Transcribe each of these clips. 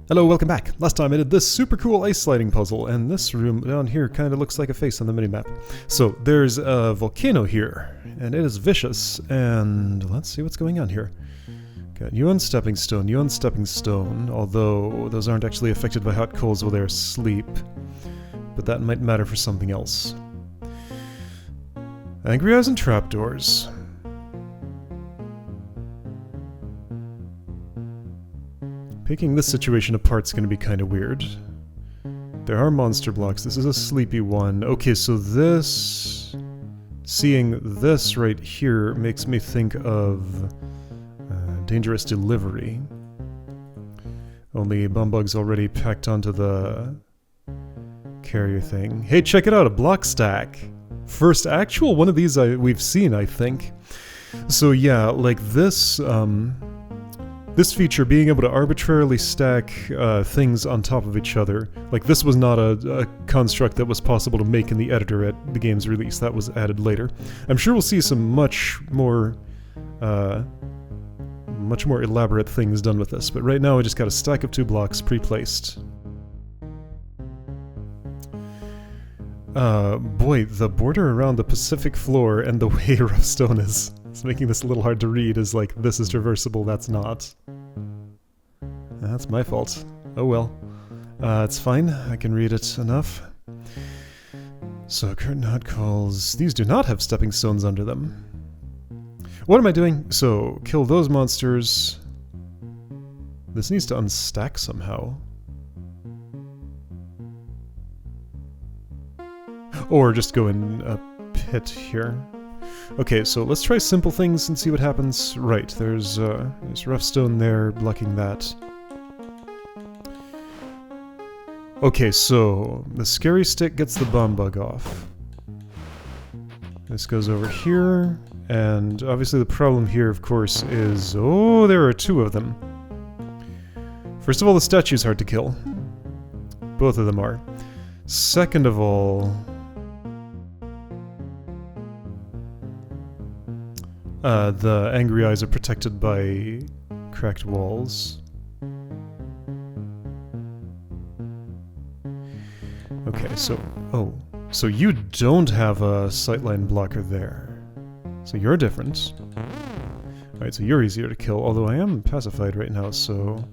Hello, welcome back. Last time I did this super cool ice sliding puzzle, and this room down here kind of looks like a face on the minimap. So there's a volcano here, and it is vicious, and let's see what's going on here. Got you on stepping stone, although those aren't actually affected by hot coals while they're asleep, but that might matter for something else. Angry eyes and trapdoors. Picking this situation apart's going to be kind of weird. There are monster blocks. This is a sleepy one. Okay, so this... Seeing this right here makes me think of dangerous delivery. Only Bumbug's already packed onto the carrier thing. Hey, check it out, a block stack. First actual one of these we've seen, I think. So yeah, like this... This feature, being able to arbitrarily stack things on top of each other, like this was not a construct that was possible to make in the editor at the game's release. That was added later. I'm sure we'll see some much more elaborate things done with this, but right now I just got a stack of 2 blocks pre-placed. Boy, the border around the Pacific floor and the way rough stone is making this a little hard to read is like, this is traversable, that's not. That's my fault. Oh well. It's fine, I can read it enough. So, curtain hot calls. These do not have stepping stones under them. What am I doing? So, kill those monsters. This needs to unstack somehow. Or just go in a pit here. Okay, so let's try simple things and see what happens. Right, there's rough stone there blocking that. Okay, so the scary stick gets the bomb bug off. This goes over here, and obviously the problem here, of course, is... Oh, there are 2 of them. First of all, the statue's hard to kill. Both of them are. Second of all... the angry eyes are protected by cracked walls. Okay, so... Oh. So you don't have a sightline blocker there. So you're different. Alright, so you're easier to kill, although I am pacified right now, so...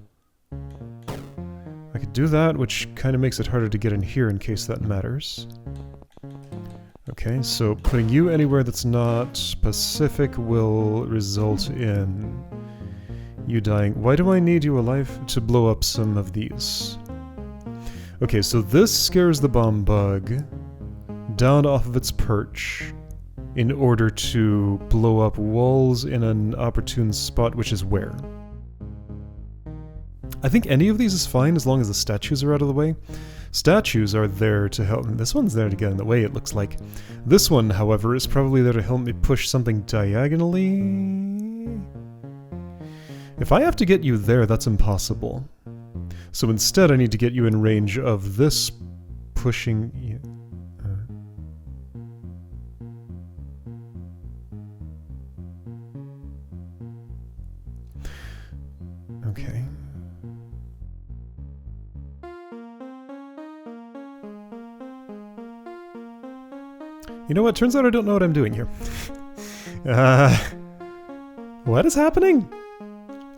I could do that, which kind of makes it harder to get in here in case that matters. Okay, so putting you anywhere that's not Pacific will result in you dying. Why do I need you alive? To blow up some of these. Okay, so this scares the bomb bug down off of its perch in order to blow up walls in an opportune spot, which is where? I think any of these is fine as long as the statues are out of the way. Statues are there to help. This one's there to get in the way, it looks like. This one, however, is probably there to help me push something diagonally. If I have to get you there, that's impossible. So instead, I need to get you in range of this pushing... Okay. You know what? Turns out I don't know what I'm doing here. What is happening?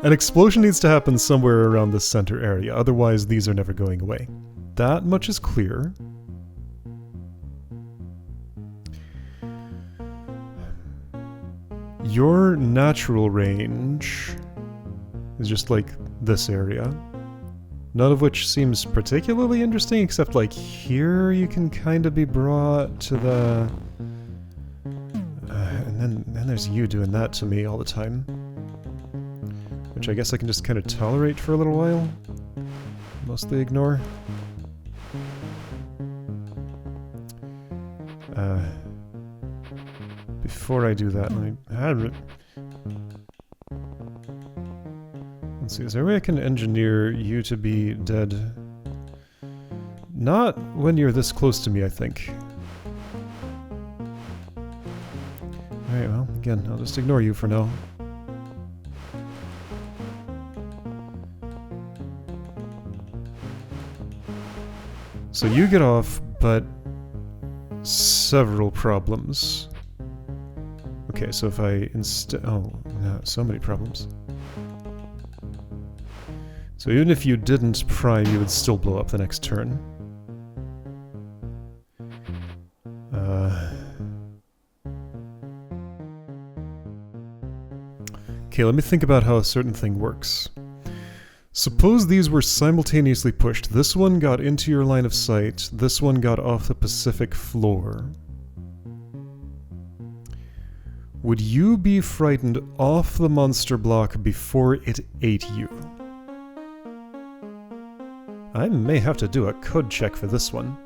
An explosion needs to happen somewhere around this center area, otherwise these are never going away. That much is clear. Your natural range is just like this area. None of which seems particularly interesting, except like here you can kind of be brought to the... and then there's you doing that to me all the time. Which I guess I can just kind of tolerate for a little while. Mostly ignore. Before I do that, let's see, is there a way I can engineer you to be dead? Not when you're this close to me, I think. Alright, well, again, I'll just ignore you for now. So you get off, but several problems. Okay, so if I oh, no, so many problems. So even if you didn't prime, you would still blow up the next turn. Okay, let me think about how a certain thing works. Suppose these were simultaneously pushed. This one got into your line of sight, this one got off the Pacific floor. Would you be frightened off the monster block before it ate you? I may have to do a code check for this one.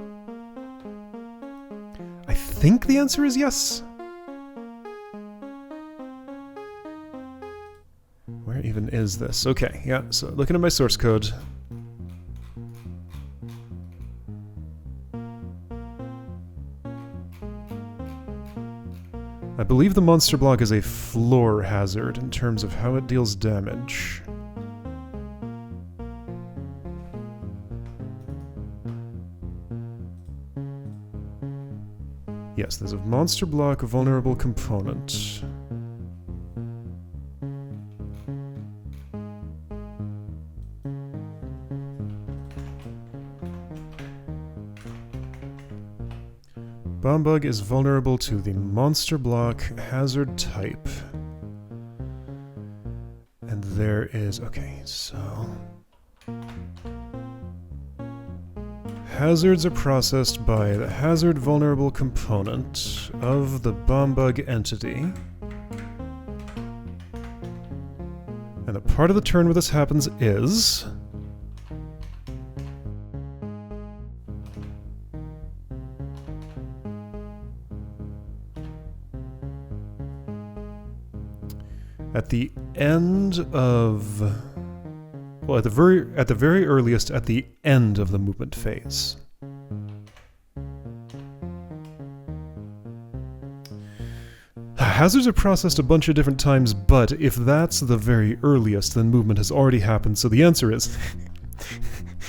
I think the answer is yes. Where even is this? Okay, yeah, so looking at my source code. I believe the monster block is a floor hazard in terms of how it deals damage. Yes, there's a monster block vulnerable component. Bombug is vulnerable to the monster block hazard type. And there is... okay, so... hazards are processed by the hazard vulnerable component of the Bombug entity. And the part of the turn where this happens is... at the end of... well, at the very earliest, at the end of the movement phase. Hazards are processed a bunch of different times, but if that's the very earliest, then movement has already happened, so the answer is...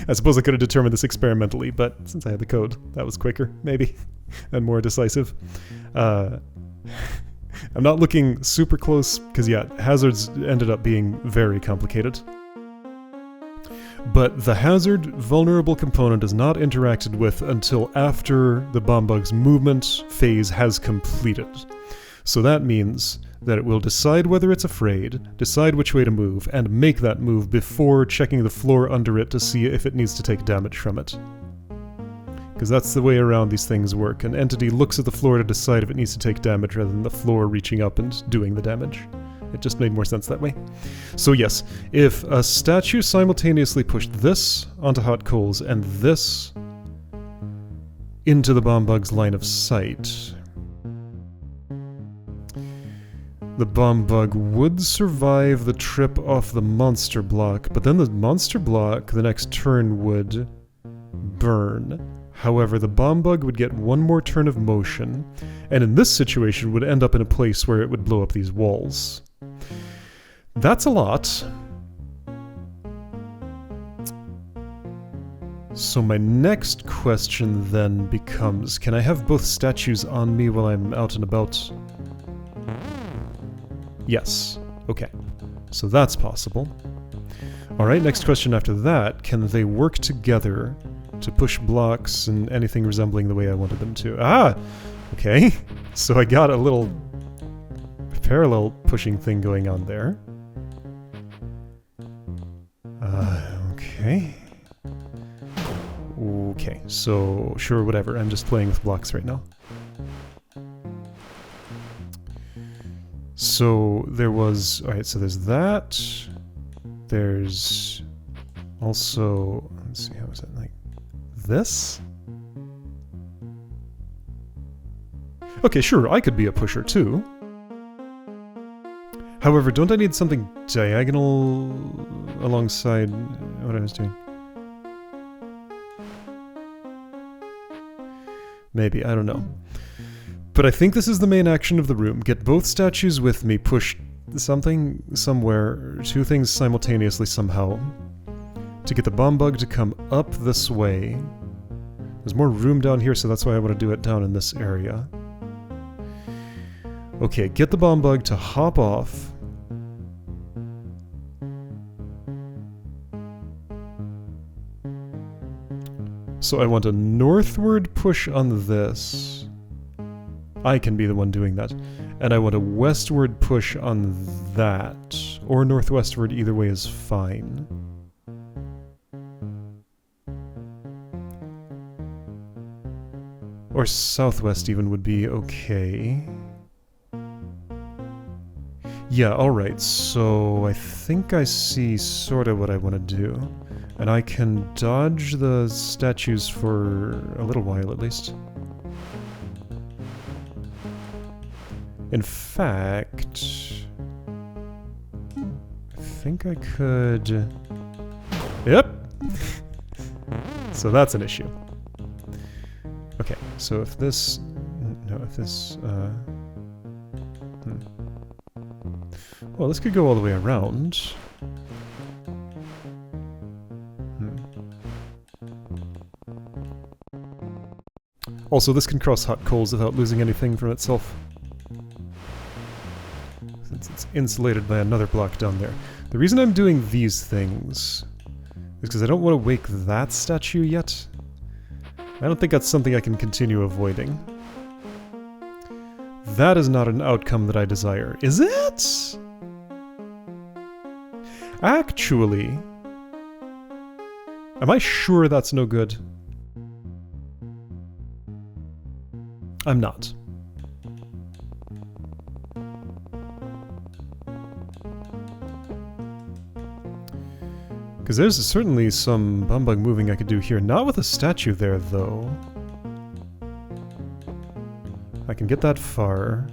I suppose I could have determined this experimentally, but since I had the code, that was quicker, maybe, and more decisive. I'm not looking super close, because yeah, hazards ended up being very complicated. But the hazard vulnerable component is not interacted with until after the Bombug's movement phase has completed. So that means that it will decide whether it's afraid, decide which way to move, and make that move before checking the floor under it to see if it needs to take damage from it. Because that's the way around these things work. An entity looks at the floor to decide if it needs to take damage rather than the floor reaching up and doing the damage. It just made more sense that way. So yes, if a statue simultaneously pushed this onto hot coals and this into the Bombug's line of sight, the Bombug would survive the trip off the monster block, but then the monster block the next turn would burn. However, the Bombug would get one more turn of motion, and in this situation would end up in a place where it would blow up these walls. That's a lot. So my next question then becomes, can I have both statues on me while I'm out and about? Yes. Okay. So that's possible. Alright, next question after that, can they work together to push blocks and anything resembling the way I wanted them to? Ah! Okay. So I got a little parallel pushing thing going on there. Okay. Okay, so sure, whatever. I'm just playing with blocks right now. So there was... alright, so there's that. There's also... let's see, how was that? Like this? Okay, sure, I could be a pusher too. However, don't I need something diagonal alongside what I was doing? Maybe, I don't know. But I think this is the main action of the room. Get both statues with me, push something, somewhere, two things simultaneously somehow, to get the Bombug to come up this way, There's more room down here, so that's why I want to do it down in this area. Okay, get the bomb bug to hop off. So I want a northward push on this. I can be the one doing that. And I want a westward push on that. Or northwestward, either way is fine. Or southwest even would be okay. Yeah, alright, so I think I see sort of what I want to do. And I can dodge the statues for a little while at least. In fact, I think I could... Yep! So that's an issue. Okay, so if this... No, if this... Well, this could go all the way around. Also, this can cross hot coals without losing anything from itself, since it's insulated by another block down there. The reason I'm doing these things is because I don't want to wake that statue yet. I don't think that's something I can continue avoiding. That is not an outcome that I desire. Is it? Actually, am I sure that's no good? I'm not. Because there's certainly some bumbug moving I could do here. Not with a statue there, though. I can get that far.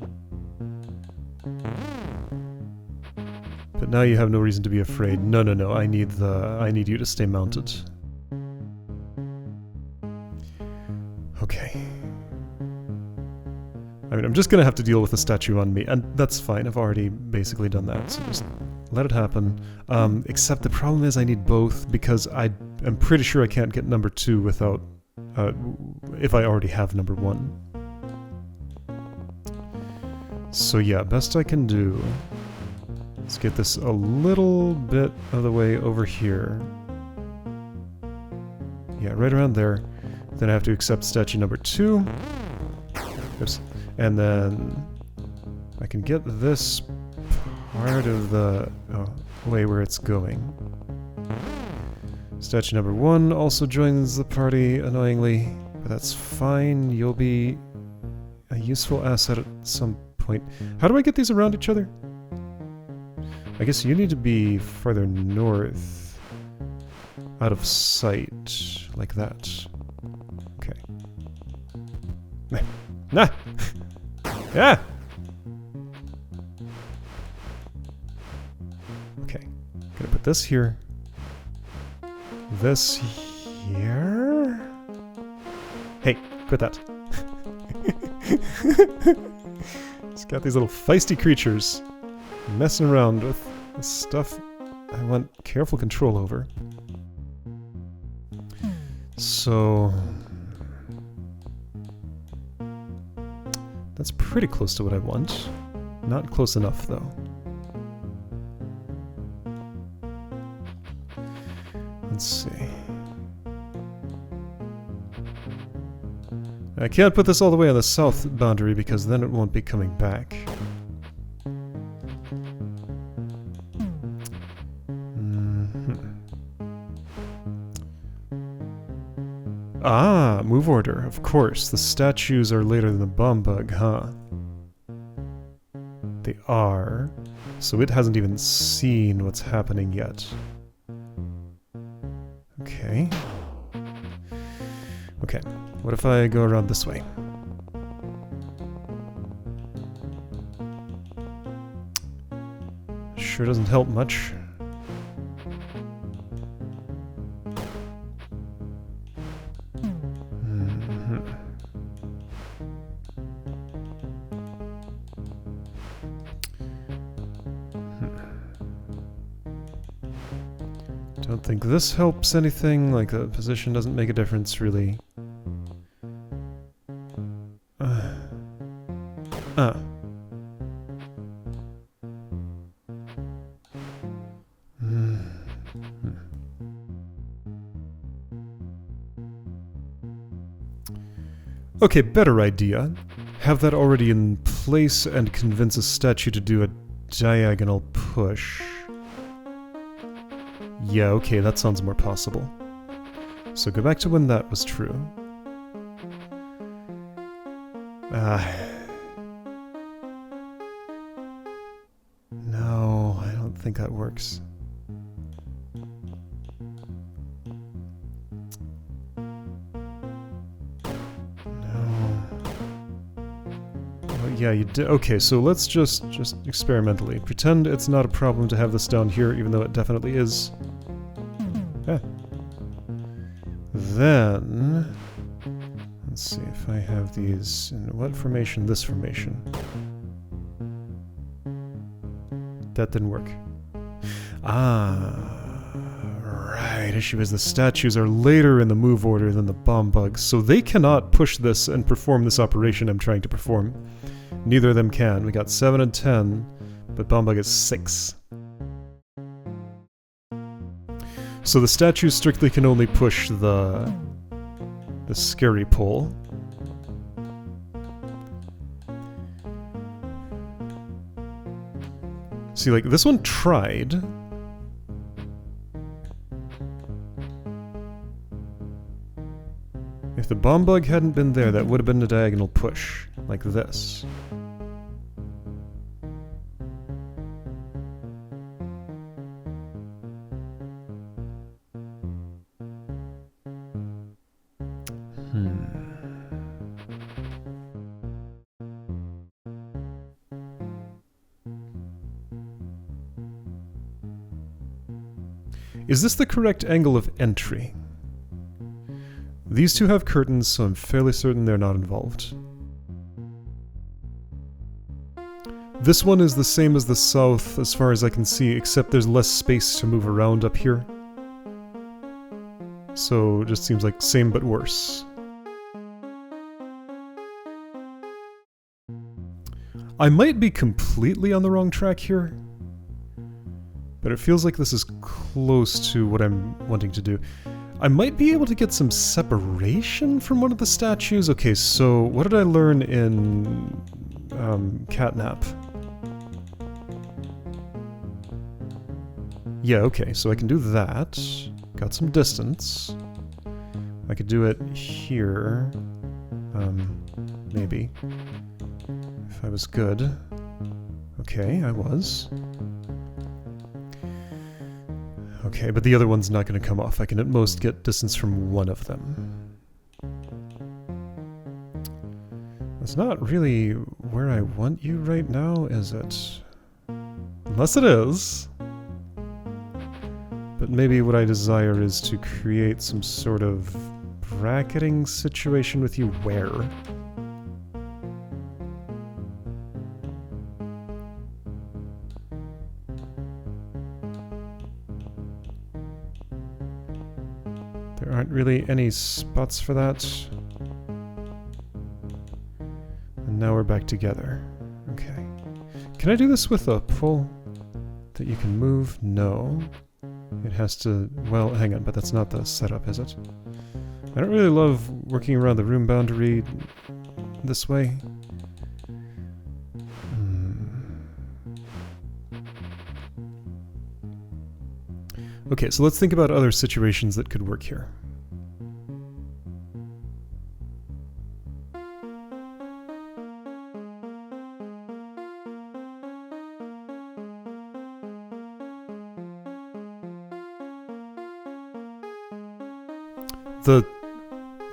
But now you have no reason to be afraid. No, no, no. I need you to stay mounted. Okay. I mean, I'm just gonna have to deal with the statue on me, and that's fine. I've already basically done that, so just let it happen. Except the problem is I need both, because I'm pretty sure I can't get number 2 without... if I already have number 1. So yeah, best I can do is get this a little bit of the way over here. Yeah, right around there. Then I have to accept statue number 2. Oops. And then I can get this part of the way where it's going. Statue number 1 also joins the party, annoyingly, but that's fine. You'll be a useful asset at some point. How do I get these around each other? I guess you need to be farther north, out of sight, like that. Okay. Nah! Yeah! Okay. Gonna put this here. This here? Hey, quit that. It's got these little feisty creatures messing around with the stuff I want careful control over. So... that's pretty close to what I want. Not close enough, though. Let's see. I can't put this all the way on the south boundary because then it won't be coming back. Ah, move order, of course. The statues are later than the bomb bug, huh? They are. So it hasn't even seen what's happening yet. Okay. Okay, what if I go around this way? Sure doesn't help much. Don't think this helps anything, like the position doesn't make a difference, really. Ah. Okay, better idea. Have that already in place and convince a statue to do a diagonal push. Yeah, okay, that sounds more possible. So go back to when that was true. No, I don't think that works. Yeah, you did. Okay, so let's just experimentally pretend it's not a problem to have this down here, even though it definitely is. Yeah. Then let's see if I have these in what formation? This formation. That didn't work. Ah, right. Issue is the statues are later in the move order than the bomb bugs, so they cannot push this and perform this operation I'm trying to perform. Neither of them can. We got 7 and 10, but Bombug is 6. So the statues strictly can only push the scary pole. See, like, this one tried. If the bomb bug hadn't been there, that would have been a diagonal push, like this. Is this the correct angle of entry? These two have curtains, so I'm fairly certain they're not involved. This one is the same as the south as far as I can see, except there's less space to move around up here. So it just seems like same but worse. I might be completely on the wrong track here, but it feels like this is close to what I'm wanting to do. I might be able to get some separation from one of the statues. Okay, so what did I learn in Catnap? Yeah, okay, so I can do that. Got some distance. I could do it here. Maybe. If I was good. Okay, I was. Okay, but the other one's not going to come off. I can at most get distance from one of them. That's not really where I want you right now, is it? Unless it is. But maybe what I desire is to create some sort of bracketing situation with you where? There aren't really any spots for that. And now we're back together. Okay. Can I do this with a pull that you can move? No. It has to... well, hang on, but that's not the setup, is it? I don't really love working around the room boundary this way. Okay, so let's think about other situations that could work here.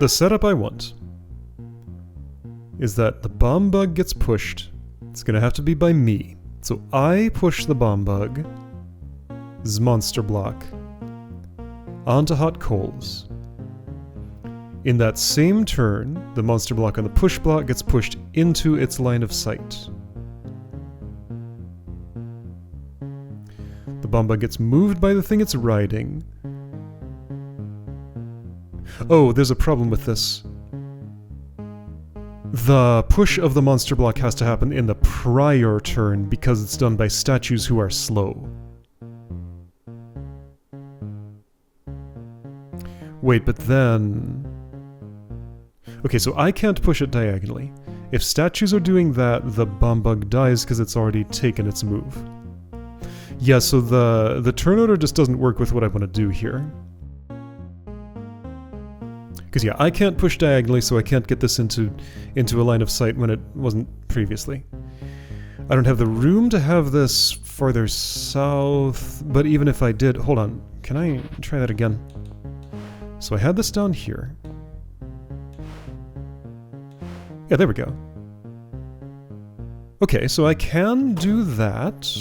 The setup I want is that the bomb bug gets pushed. It's gonna have to be by me. So I push the bomb bug, this monster block, onto hot coals. In that same turn, the monster block on the push block gets pushed into its line of sight. The bomb bug gets moved by the thing it's riding. Oh, there's a problem with this. The push of the monster block has to happen in the prior turn because it's done by statues who are slow. Wait, but then... Okay, so I can't push it diagonally. If statues are doing that, the bomb bug dies because it's already taken its move. Yeah, so the turn order just doesn't work with what I want to do here. Because yeah, I can't push diagonally, so I can't get this into a line of sight when it wasn't previously. I don't have the room to have this farther south, but even if I did... Hold on, can I try that again? So I had this down here. Yeah, there we go. Okay, so I can do that.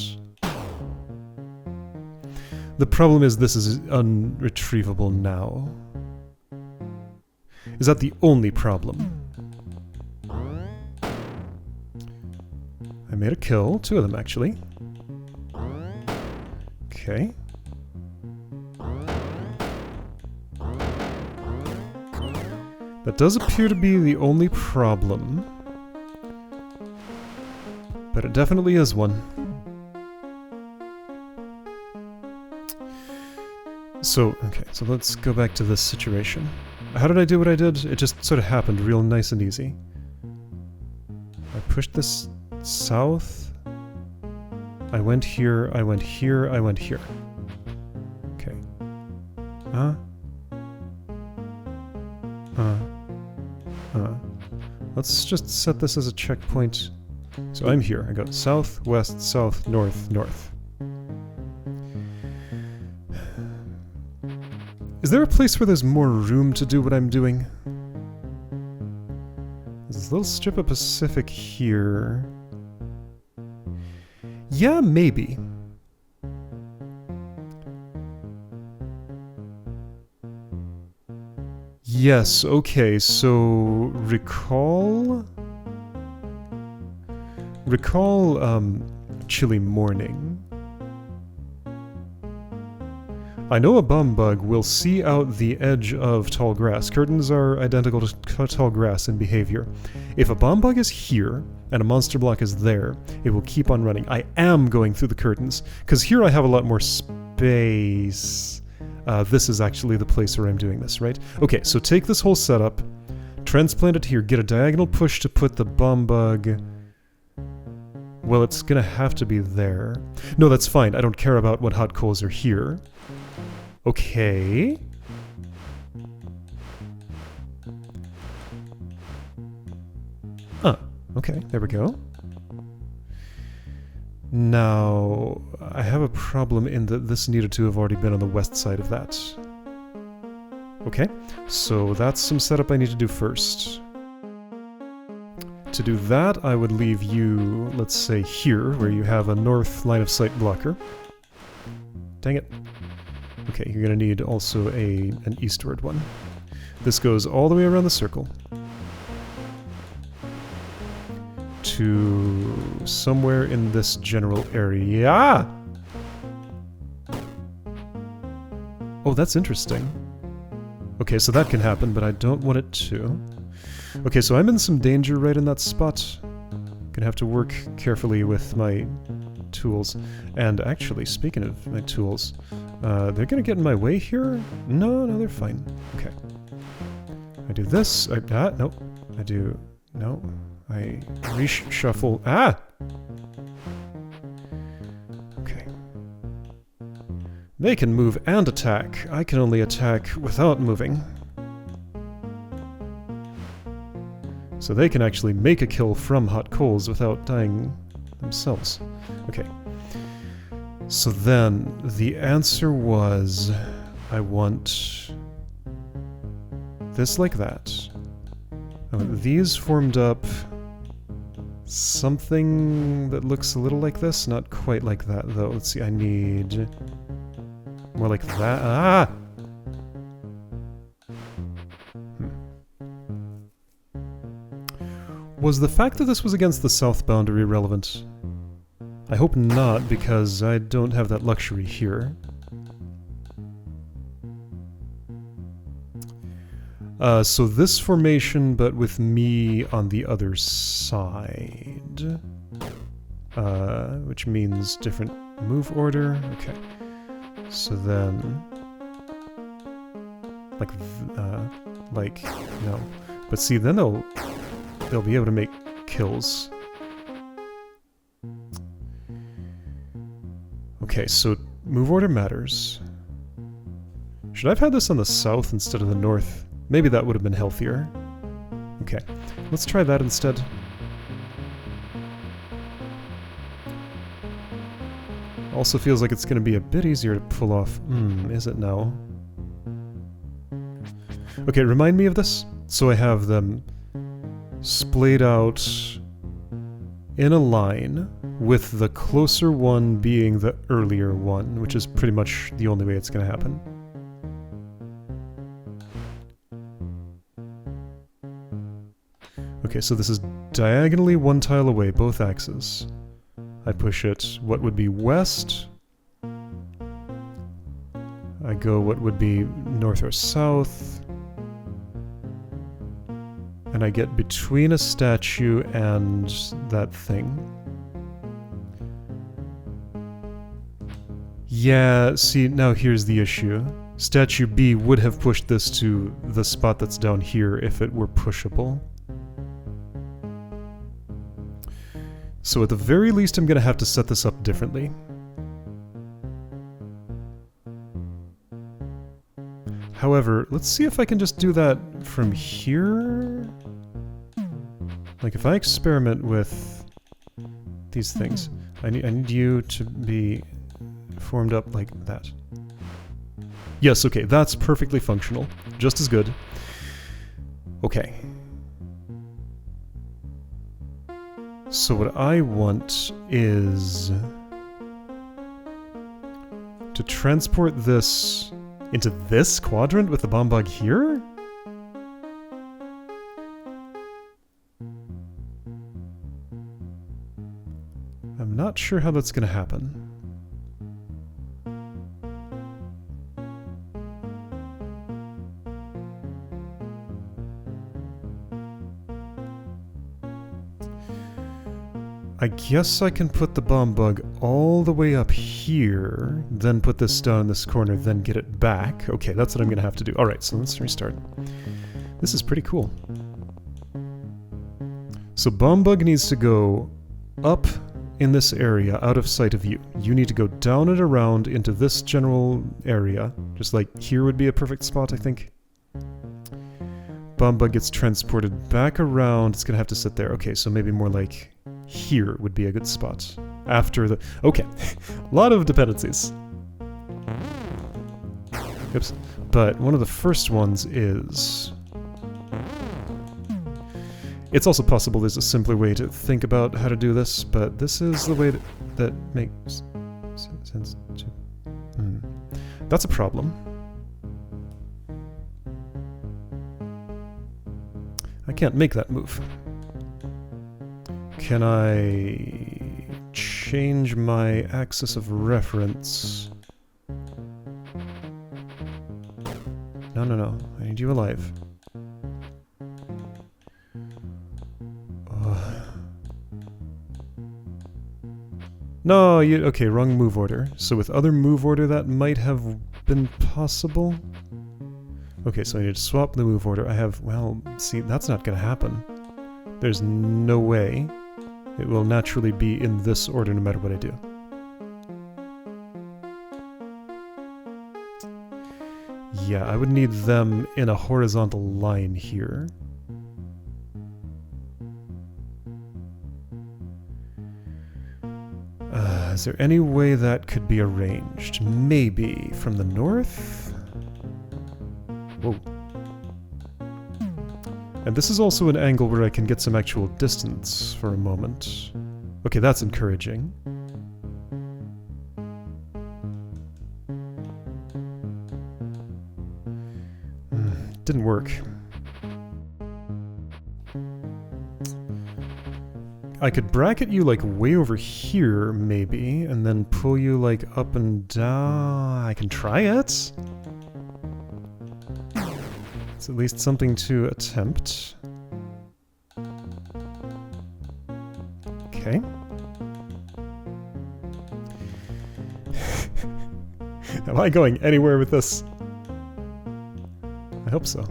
The problem is this is unretrievable now. Is that the only problem? I made a kill, 2 of them actually. Okay. That does appear to be the only problem. But it definitely is one. So, okay, so let's go back to this situation. How did I do what I did? It just sort of happened real nice and easy. I pushed this south. I went here, I went here, I went here. Okay. Let's just set this as a checkpoint. So I'm here. I go south, west, south, north, north. Is there a place where there's more room to do what I'm doing? There's this little strip of Pacific here. Yeah, maybe. Yes, okay, so recall chilly morning. I know a bum bug will see out the edge of tall grass. Curtains are identical to tall grass in behavior. If a bomb bug is here and a monster block is there, it will keep on running. I am going through the curtains, because here I have a lot more space. This is actually the place where I'm doing this, right? Okay, so take this whole setup, transplant it here, get a diagonal push to put the bomb bug... Well, it's gonna have to be there. No, that's fine. I don't care about what hot coals are here. Okay. Okay, there we go. Now, I have a problem in that this needed to have already been on the west side of that. Okay, so that's some setup I need to do first. To do that, I would leave you, let's say, here, where you have a north line of sight blocker. Dang it. Okay, you're gonna need also an eastward one. This goes all the way around the circle. To somewhere in this general area. Oh, that's interesting. Okay, so that can happen, but I don't want it to. Okay, so I'm in some danger right in that spot. Gonna have to work carefully with my tools. And actually, speaking of my tools, they're gonna get in my way here? No, they're fine. Okay. I do this. Nope. I do... No. I reshuffle... Okay. They can move and attack. I can only attack without moving. So they can actually make a kill from hot coals without dying themselves. Okay. So then, the answer was... I want... this like that. I want these formed up... something that looks a little like this. Not quite like that, though. Let's see, I need... more like that. Was the fact that this was against the south boundary relevant? I hope not, because I don't have that luxury here. So this formation, but with me on the other side. Which means different move order. Okay. So then... no. But see, then they'll be able to make kills. Okay, so move order matters. Should I have had this on the south instead of the north? Maybe that would have been healthier. Okay, let's try that instead. Also feels like it's going to be a bit easier to pull off. Is it now? Okay, remind me of this. So I have them splayed out in a line, with the closer one being the earlier one, which is pretty much the only way it's going to happen. Okay, so this is diagonally one tile away, both axes. I push it what would be west. I go what would be north or south. And I get between a statue and that thing. Yeah, see, now here's the issue. Statue B would have pushed this to the spot that's down here if it were pushable. So at the very least, I'm going to have to set this up differently. However, let's see if I can just do that from here. Like, if I experiment with these things, I need you to be formed up like that. Yes, okay, that's perfectly functional. Just as good. Okay. So what I want is to transport this into this quadrant with the bomb bug here? I'm not sure how that's going to happen. I guess I can put the bomb bug all the way up here, then put this down in this corner, then get it back. Okay, that's what I'm going to have to do. Alright, so let's restart. This is pretty cool. So bomb bug needs to go up in this area, out of sight of you. You need to go down and around into this general area. Just like here would be a perfect spot, I think. Bomb bug gets transported back around. It's going to have to sit there. Okay, so maybe more like... here would be a good spot. After the... okay. A lot of dependencies. Oops. But one of the first ones is... it's also possible there's a simpler way to think about how to do this, but this is the way that makes sense to... That's a problem. I can't make that move. Can I change my axis of reference? No. I need you alive. No, okay, wrong move order. So with other move order that might have been possible? Okay, so I need to swap the move order. I have, well, see, that's not gonna happen. There's no way. It will naturally be in this order no matter what I do. Yeah, I would need them in a horizontal line here. Is there any way that could be arranged? Maybe from the north? Whoa. And this is also an angle where I can get some actual distance for a moment. Okay, that's encouraging. Didn't work. I could bracket you like way over here, maybe, and then pull you like up and down. I can try it. Let's It's at least something to attempt. Okay. Am I going anywhere with this? I hope so.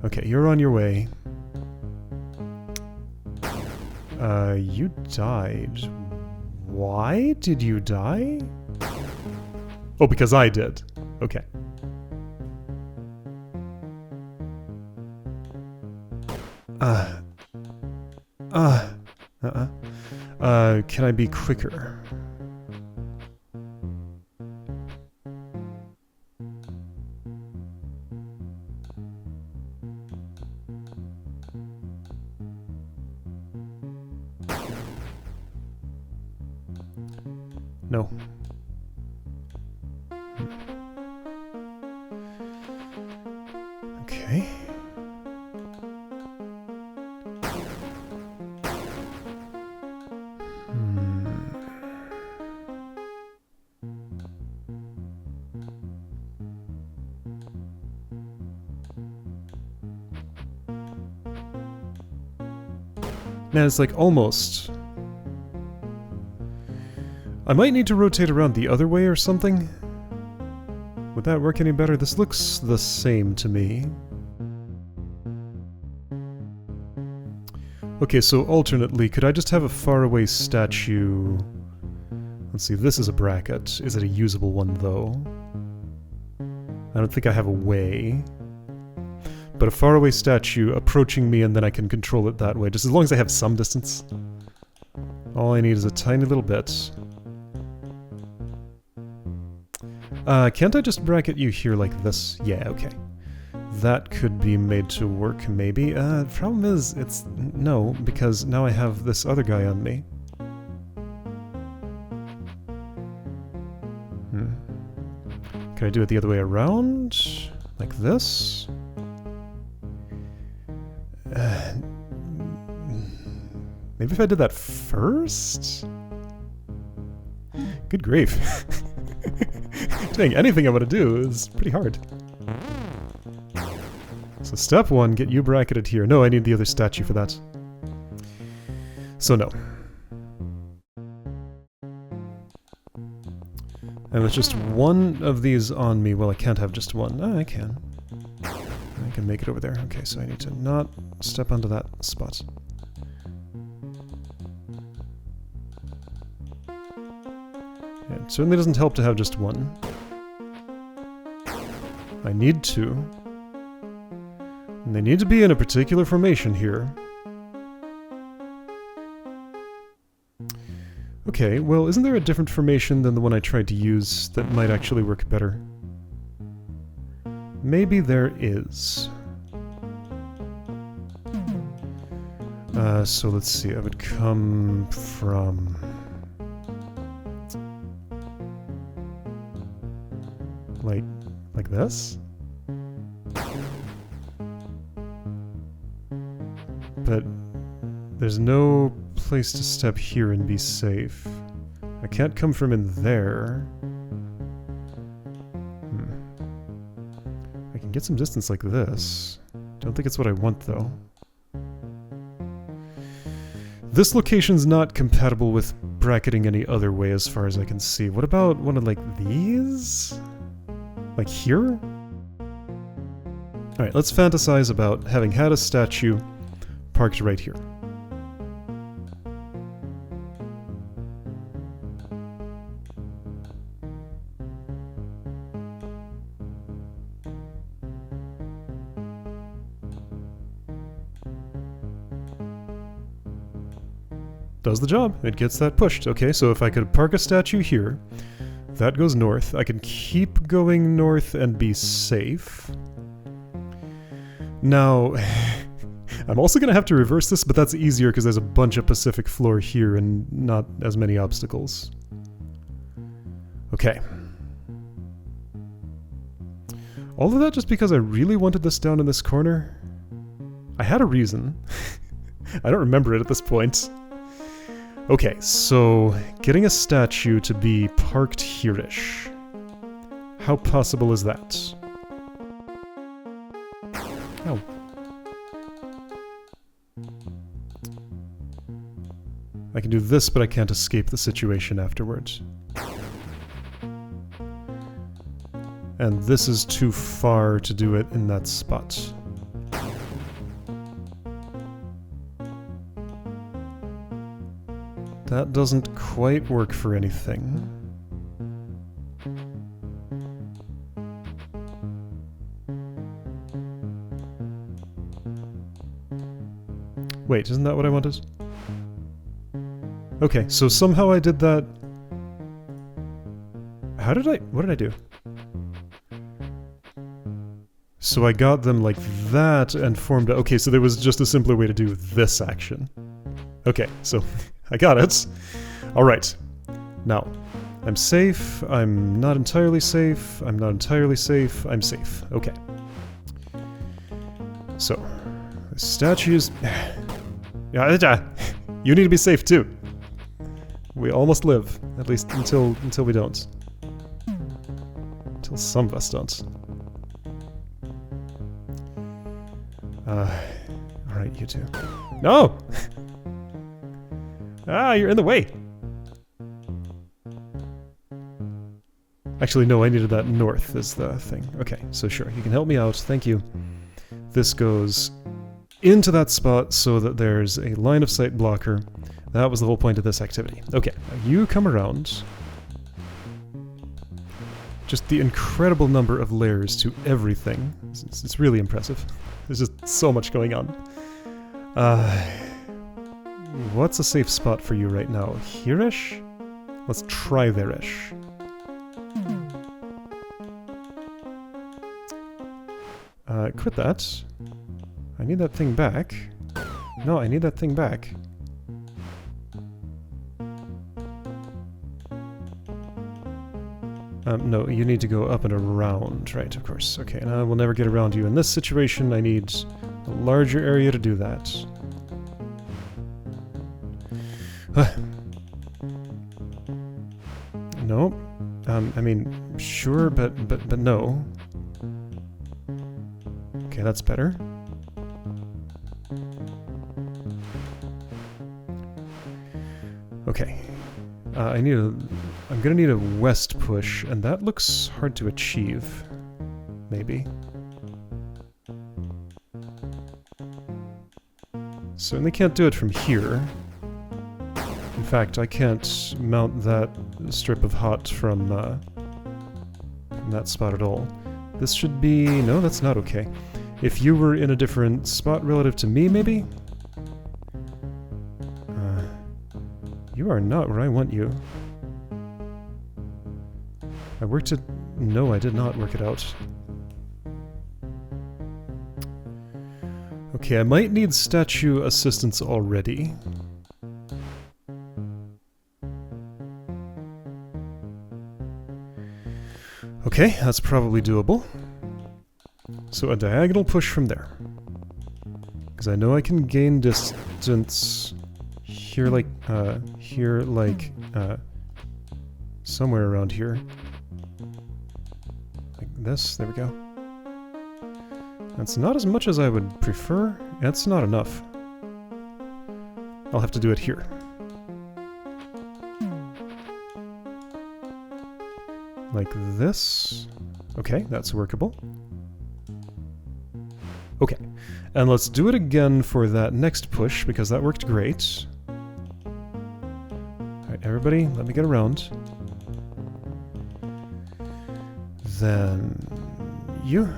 Okay, you're on your way. You died. Why did you die? Oh, because I did. Okay. Can I be quicker? No. Okay. Man, it's like almost. I might need to rotate around the other way or something. Would that work any better? This looks the same to me. Okay, so alternately, could I just have a faraway statue? Let's see, this is a bracket. Is it a usable one, though? I don't think I have a way. But a faraway statue approaching me and then I can control it that way, just as long as I have some distance. All I need is a tiny little bit. Can't I just bracket you here like this? Yeah, okay. That could be made to work, maybe. The problem is, it's... no, because now I have this other guy on me. Can I do it the other way around? Like this? Maybe if I did that first? Good grief. Doing anything I want to do is pretty hard. So step one, get you bracketed here. No, I need the other statue for that. So no. And with just one of these on me, well, I can't have just one. Oh, I can. I can make it over there. Okay, so I need to not step onto that spot. It certainly doesn't help to have just one. I need two. And they need to be in a particular formation here. Okay, well, isn't there a different formation than the one I tried to use that might actually work better? Maybe there is. So let's see, I would come from... like this? But there's no place to step here and be safe. I can't come from in there. I can get some distance like this. Don't think it's what I want, though. This location's not compatible with bracketing any other way as far as I can see. What about one of, like, these? Like here? Alright, let's fantasize about having had a statue parked right here. Does the job. It gets that pushed. Okay, so if I could park a statue here, that goes north. I can keep going north and be safe. Now, I'm also going to have to reverse this, but that's easier because there's a bunch of Pacific floor here and not as many obstacles. Okay. All of that just because I really wanted this down in this corner? I had a reason. I don't remember it at this point. Okay, so getting a statue to be parked here-ish. How possible is that? can do this, but I can't escape the situation afterwards. And this is too far to do it in that spot. That doesn't quite work for anything. Wait, isn't that what I wanted? Okay, so somehow I did that... What did I do? So I got them like that and formed a... Okay, so there was just a simpler way to do this action. Okay, so I got it. Alright. Now, I'm safe, I'm not entirely safe, I'm not entirely safe, I'm safe. Okay. So, the statues... Yeah, you need to be safe too. We almost live, at least until we don't. Until some of us don't. Alright, you two. No! Ah, you're in the way! Actually, no, I needed that north is the thing. Okay, so sure, you can help me out, thank you. This goes into that spot so that there's a line of sight blocker. That was the whole point of this activity. Okay, now you come around. Just the incredible number of layers to everything. It's really impressive. There's just so much going on. What's a safe spot for you right now? Here-ish? Let's try there-ish. Quit that. I need that thing back. No, I need that thing back. No, you need to go up and around, right, of course. Okay, and I will never get around you in this situation. I need a larger area to do that. No. I mean, sure, but no. Okay, that's better. Okay. I'm gonna need a west push, and that looks hard to achieve. Maybe. Certainly can't do it from here. In fact, I can't mount that strip of hot from that spot at all. This should be... no, that's not okay. If you were in a different spot relative to me, maybe? You are not where I want you. I worked it... no, I did not work it out. Okay, I might need statue assistance already. Okay, that's probably doable. So a diagonal push from there. Because I know I can gain distance here like, somewhere around here. Like this, there we go. That's not as much as I would prefer. That's not enough. I'll have to do it here. Like this. Okay, that's workable. Okay, and let's do it again for that next push, because that worked great. Alright, everybody, let me get around. Then you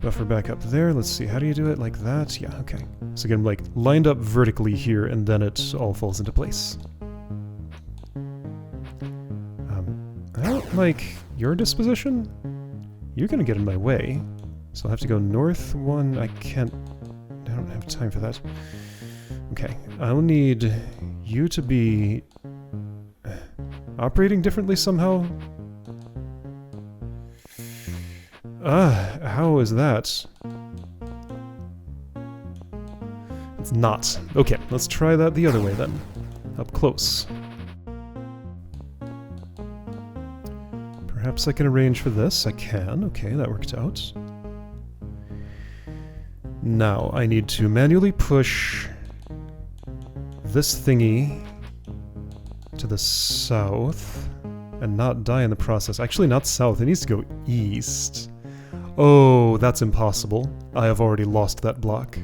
buffer back up there. Let's see, how do you do it? Like that? Yeah, okay. So again, like, lined up vertically here, and then it all falls into place. I don't like your disposition. You're gonna get in my way. So I'll have to go north one. I don't have time for that. Okay, I'll need you to be operating differently somehow. How is that? It's not. Okay, let's try that the other way then. Up close. Perhaps I can arrange for this. I can. Okay, that worked out. Now, I need to manually push this thingy to the south and not die in the process. Actually, not south. It needs to go east. Oh, that's impossible. I have already lost that block.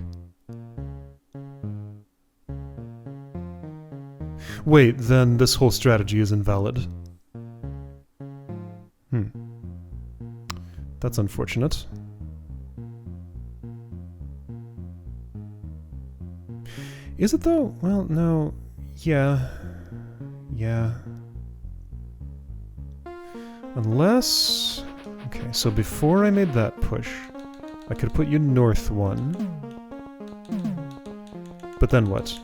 Wait, then this whole strategy is invalid. That's unfortunate. Is it though? Well, no. Yeah. Yeah. Unless... Okay, so before I made that push, I could put you north one. But then what?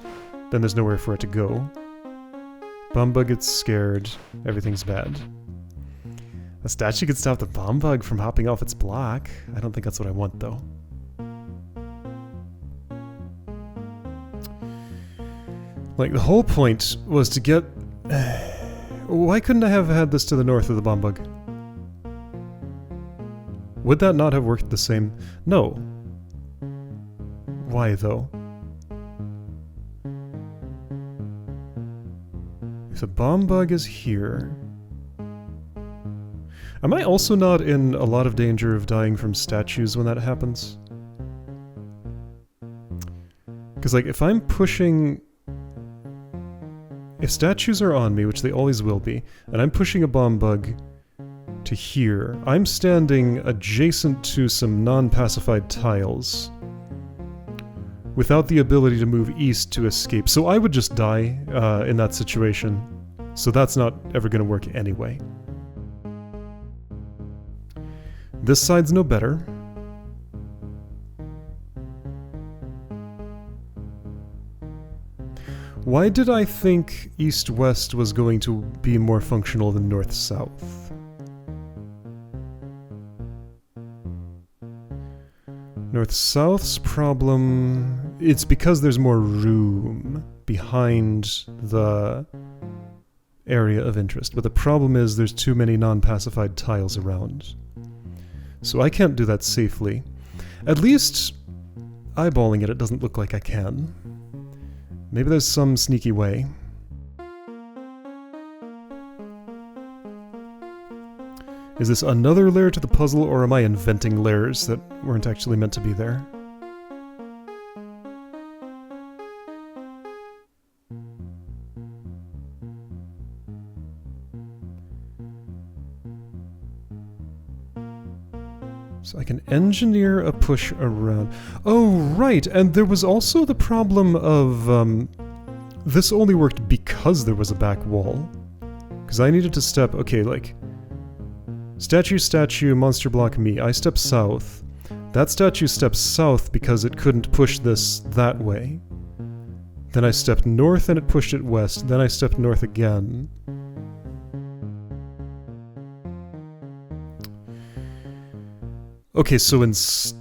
Then there's nowhere for it to go. Bombug gets scared. Everything's bad. A statue could stop the bombug from hopping off its block. I don't think that's what I want, though. Like, the whole point was to get... Why couldn't I have had this to the north of the bombug? Would that not have worked the same? No. Why, though? If the bombug is here... Am I also not in a lot of danger of dying from statues when that happens? Because, like, if I'm pushing... If statues are on me, which they always will be, and I'm pushing a bombug to here, I'm standing adjacent to some non-pacified tiles without the ability to move east to escape. So I would just die in that situation. So that's not ever going to work anyway. This side's no better. Why did I think east-west was going to be more functional than north-south? North-south's problem... It's because there's more room behind the area of interest, but the problem is there's too many non-pacified tiles around. So I can't do that safely. At least, eyeballing it doesn't look like I can. Maybe there's some sneaky way. Is this another layer to the puzzle, or am I inventing layers that weren't actually meant to be there? So I can engineer a push around. Oh, right, and there was also the problem of, this only worked because there was a back wall. Because I needed to step, okay, like, statue, monster block me. I step south. That statue steps south because it couldn't push this that way. Then I stepped north and it pushed it west. Then I stepped north again. Okay, so instead...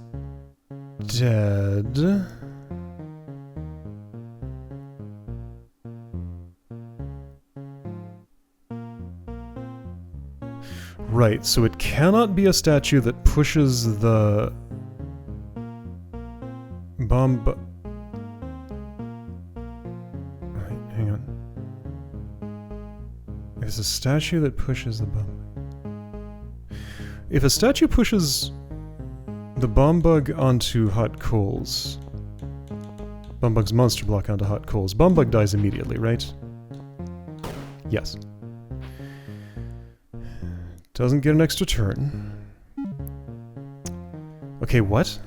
Right, so it cannot be a statue that pushes the... Right, hang on. It's a statue that pushes the bomb. If a statue pushes... the bombug onto hot coals. Bombug's monster block onto hot coals. Bombug dies immediately, right? Yes. Doesn't get an extra turn. Okay, what?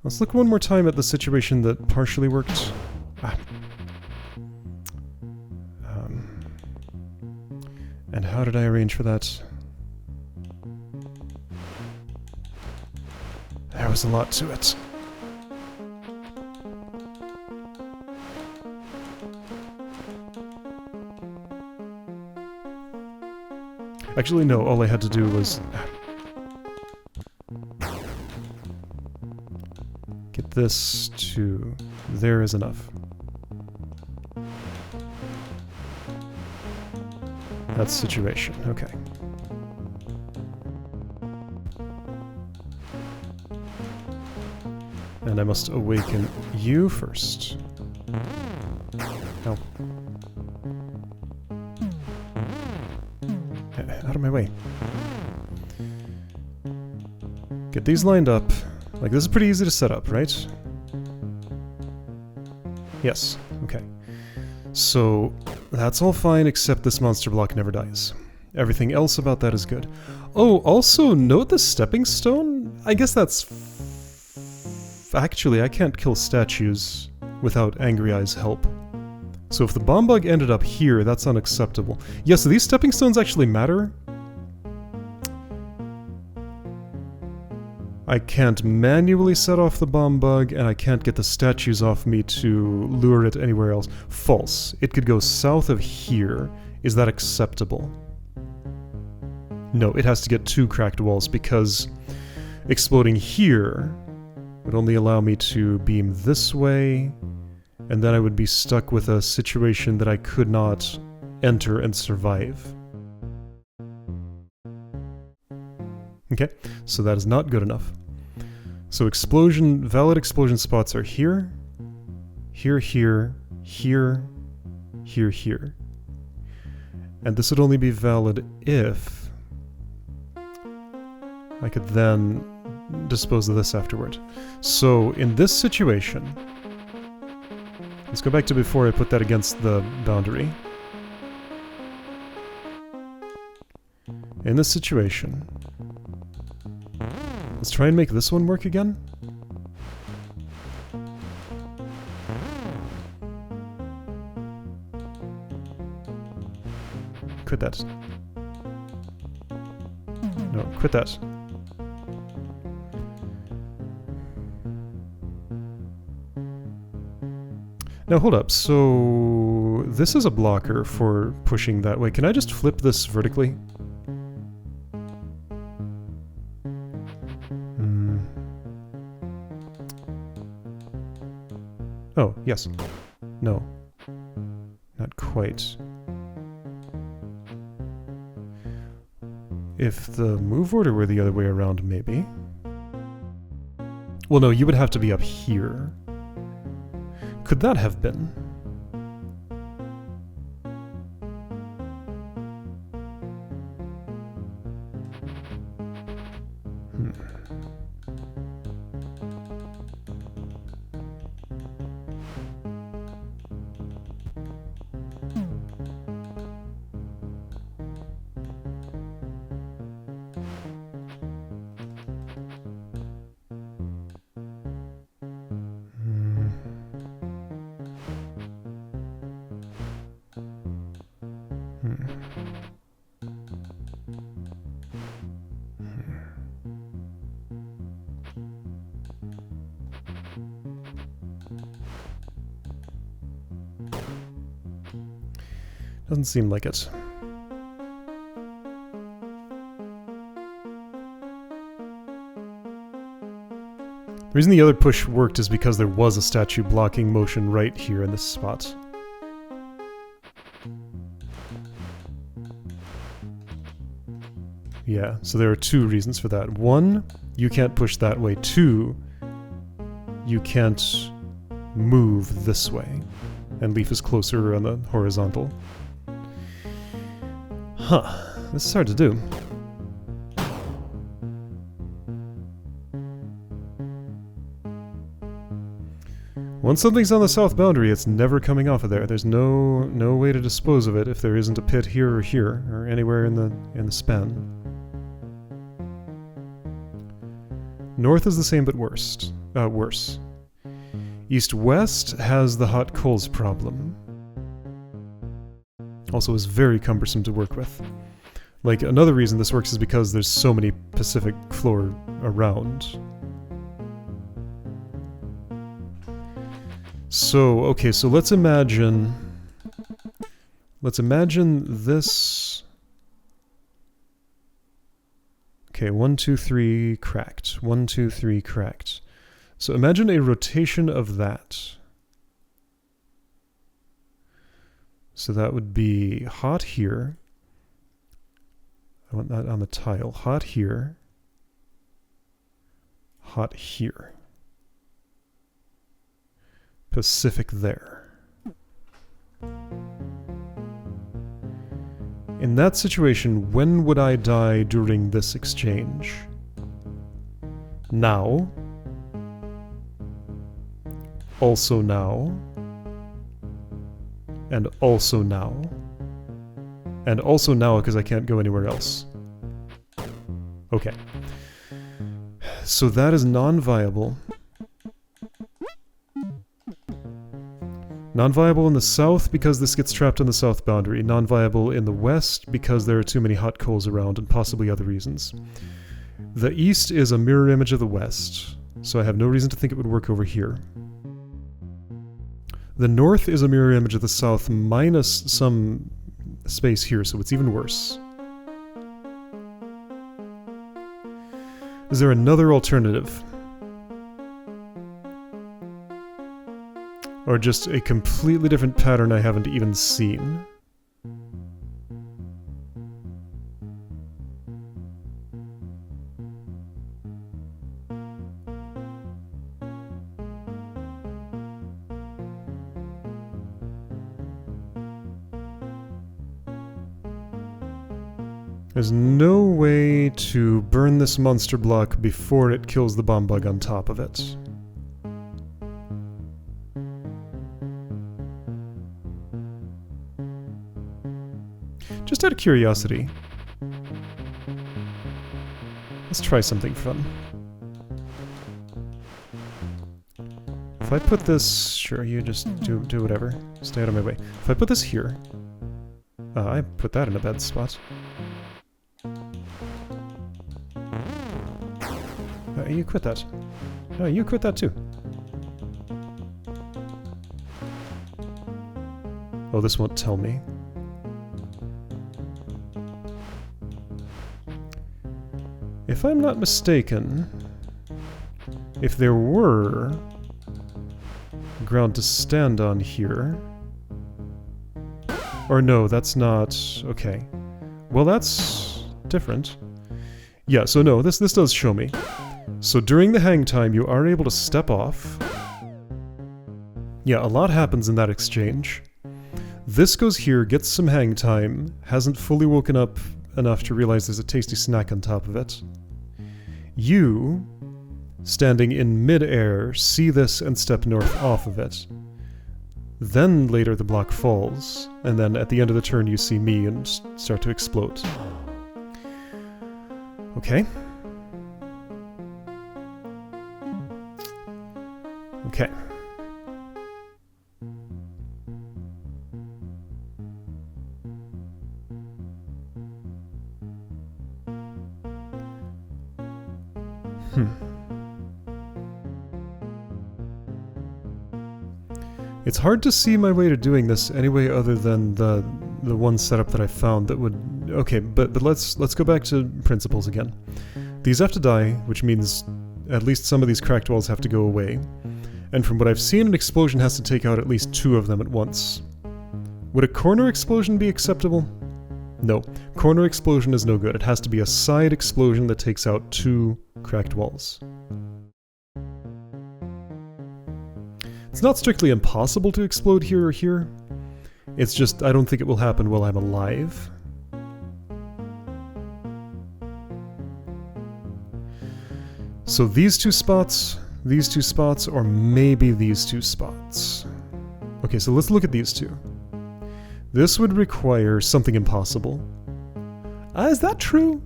Let's look one more time at the situation that partially worked. And how did I arrange for that? There was a lot to it. Actually, no, all I had to do was... get this to... there is enough. That's the situation, okay. And I must awaken you first. Ow. Out of my way. Get these lined up. Like, this is pretty easy to set up, right? Yes. Okay. So, that's all fine except this monster block never dies. Everything else about that is good. Oh, also, note the stepping stone? I guess that's... Actually, I can't kill statues without Angry Eye's help. So if the bomb bug ended up here, that's unacceptable. Yeah, so these stepping stones actually matter. I can't manually set off the bomb bug, and I can't get the statues off me to lure it anywhere else. False. It could go south of here. Is that acceptable? No, it has to get 2 cracked walls, because exploding here would only allow me to beam this way, and then I would be stuck with a situation that I could not enter and survive. Okay, so that is not good enough. So valid explosion spots are here, here, here, here, here, here. And this would only be valid if I could then dispose of this afterward. So in this situation, let's go back to before I put that against the boundary. In this situation, let's try and make this one work again. Quit that. No, quit that. Now hold up, so this is a blocker for pushing that way. Can I just flip this vertically? Oh, yes. No. Not quite. If the move order were the other way around, maybe. Well, no, you would have to be up here. Could that have been? Doesn't seem like it. The reason the other push worked is because there was a statue blocking motion right here in this spot. Yeah, so there are 2 reasons for that. 1, you can't push that way. 2, you can't move this way. And Leaf is closer on the horizontal. Huh, this is hard to do. Once something's on the south boundary, it's never coming off of there. There's no way to dispose of it if there isn't a pit here or here, or anywhere in the span. North is the same but worse. East-west has the hot coals problem. Also is very cumbersome to work with. Like, another reason this works is because there's so many Pacific floor around. So, okay, so let's imagine this. Okay, 1, 2, 3, cracked. 1, 2, 3, cracked. So imagine a rotation of that. So that would be hot here. I want that on the tile. Hot here. Hot here. Pacific there. In that situation, when would I die during this exchange? Now. Also now. And also now. And also now because I can't go anywhere else. Okay. So that is non-viable. Non-viable in the south because this gets trapped on the south boundary. Non-viable in the west because there are too many hot coals around and possibly other reasons. The east is a mirror image of the west, so I have no reason to think it would work over here. The north is a mirror image of the south minus some space here, so it's even worse. Is there another alternative? Or just a completely different pattern I haven't even seen? There's no way to burn this monster block before it kills the bomb bug on top of it. Just out of curiosity, let's try something fun. If I put this... Sure, you just do whatever. Stay out of my way. If I put this here... I put that in a bad spot. You quit that. No, you quit that too. Oh, this won't tell me. If I'm not mistaken, if there were ground to stand on here... Or no, that's not... Okay. Well, that's different. Yeah, so no, this does show me. So during the hang time, you are able to step off. Yeah, a lot happens in that exchange. This goes here, gets some hang time, hasn't fully woken up enough to realize there's a tasty snack on top of it. You, standing in mid-air, see this and step north off of it. Then later the block falls, and then at the end of the turn you see me and start to explode. Okay. Okay. It's hard to see my way to doing this anyway other than the one setup that I found that would... Okay, but let's go back to principles again. These have to die, which means at least some of these cracked walls have to go away. And from what I've seen, an explosion has to take out at least 2 of them at once. Would a corner explosion be acceptable? No. Corner explosion is no good. It has to be a side explosion that takes out 2 cracked walls. It's not strictly impossible to explode here or here. It's just, I don't think it will happen while I'm alive. So these 2 spots, or maybe these 2 spots. Okay, so let's look at these 2. This would require something impossible. Is that true?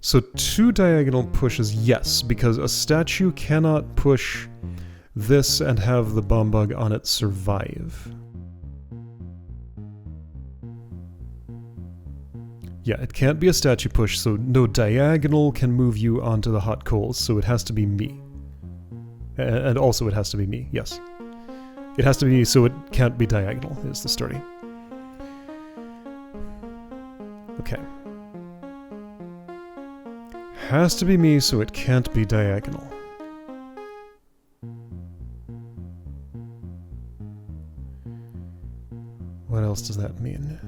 So 2 diagonal pushes, yes, because a statue cannot push this and have the bomb bug on it survive. Yeah, it can't be a statue push, so no diagonal can move you onto the hot coals, so it has to be me. And also it has to be me, yes. It has to be me, so it can't be diagonal, is the story. Okay. Has to be me, so it can't be diagonal. What else does that mean?